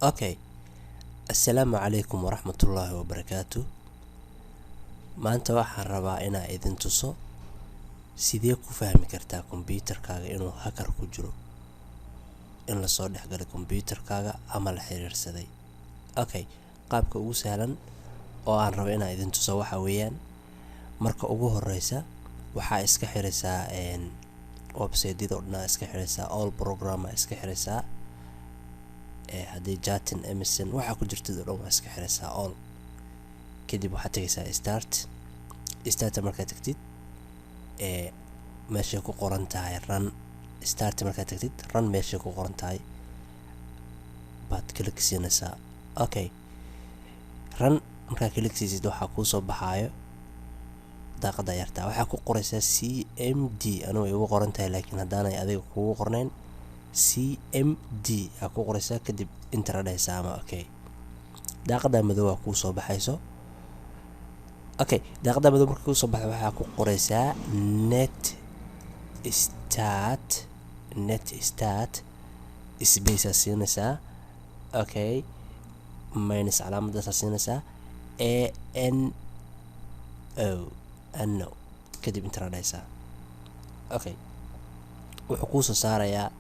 Okay, assalaamu calaykum waraxmatullaahi wabarakaatu. Maanta waxaan rabaa inaan idin tuso sidee ku fahmi kartaa kombiyuutarkaaga inuu hackar ku jiro, in lasoo dhexgalay kombiyuutarkaaga ama la xiriirsaday. Okay, qaabka ugu sahlan oo aan rabo inaan idin tuso waxa weeyaan, marka ugu horeysa waxaa iska xiraysaa website-yada oo dhan iska xiraysaa, all program iska xiraysaa, haddii Jaatin, MSN waxa ku jirta oo dhan waa iska xiraysaa all. kadib waxaad tagaysaa start markaad tagtid meeshay ku qoran tahay run. Start markaad tagtid run meeshay ku qoran tahay baad click siinaysaa. Okay, run markaad click siisid waxaa kuu soo baxaayo daaqada yartaa, waxaa ku qoraysaa CMD. anuu igu qoran tahay laakiin haddaanay adiga kugu qornayn CMD aa ku qoraysaa, kadib enter dhahaysaa ama okay. daaqada madow waa kuu soo baxayso. Okay, daaqada madow markay kuu soo baxdo waxaa ku qoraysaa net start space aa siinaysaa. Okay, minus calaamadaas aa siinaysaa ANO kadib enter dhahaysaa. Okay, wuxuu kuu soo saarayaa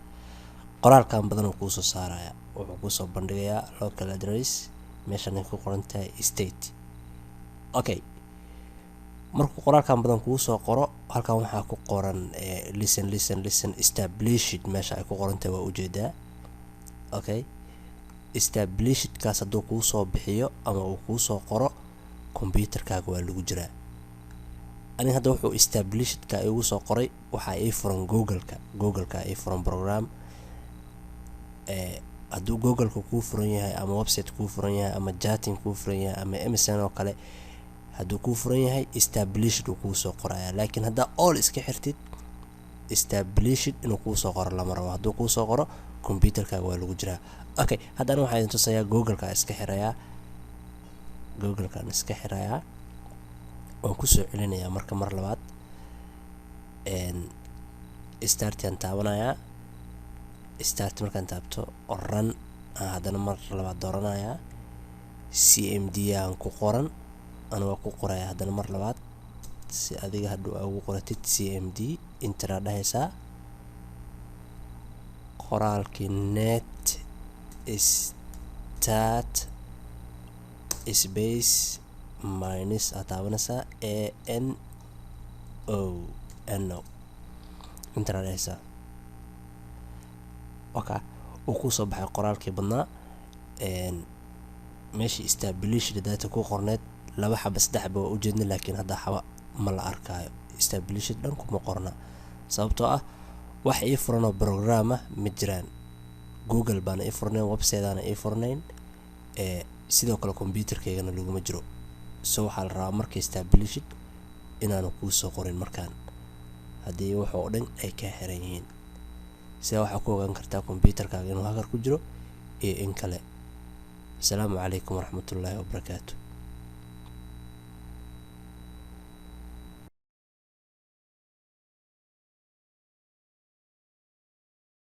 qoraalkan badan oo kuu soo saarayaa, wuxuu kuu soo bandhigayaa local address meeshan ay ku qoran tahay state. Okay, markuu qoraalkan badan kuu soo qoro halkan waxaa ku qoran listen established meesha ay ku qoran tahay waa ujeedaa. Okay, established kaas hadduu kuu soo bixiyo ama uu kuu soo qoro kombiyuutarkaaga waa lagu jiraa. aniga hadda wuxuu established ka igu soo qoray waxaa ii furan google-ka ii furan program. hadduu google-ka kuu furan yahay ama website kuu furan yahay ama Jaatin kuu furan yahay ama MSN oo kale, hadduu kuu furan yahay established uu kuu soo qorayaa. laakiin haddaa all iska xirtid established inuu kuu soo qoro lama rabo. hadduu kuu soo qoro kombiyuutarkaaga waa lagu jiraa. Okay, haddana waxaa idin tusayaa google-ka iska xirayaa, google-kan iska xirayaa waan kusoo celinayaa mar labaad. startian taabanayaa. start markaan taabto oo run haddana mar labaad dooranayaa. CMD aan ku qoran ana waa ku qorayaa haddana mar labaad si adiga hadhow aa ugu qoratid CMD. enter dhahaysaa. qoraalkii net start space minus aa taabanaysaa ANO enter dhahaysaa. Okay, uu ku soo baxay qoraalkii badnaa. meeshii established data ku qorneed 2 xaba 3 xaba waa ujeedna, laakiin hadda xaba ma la arkaayo. established dhan kuma qorna sababtoo ah wax ii furan oo program ah ma jiraan. google baana ii furnayn, website-aana ii furnayn, sidoo kale kombiyuutarkaygana laguma jiro. so waxaa la rabaa marka established inaanu kuu soo qorin markaan haddii wax oo dhan ay ka xiran yihiin. sida waxaa ku ogaan kartaa kombiyuutarkaaga inuu hackar ku jiro iyo in kale. assalaamu calaykum waraxmatullaahi wabarakaatu.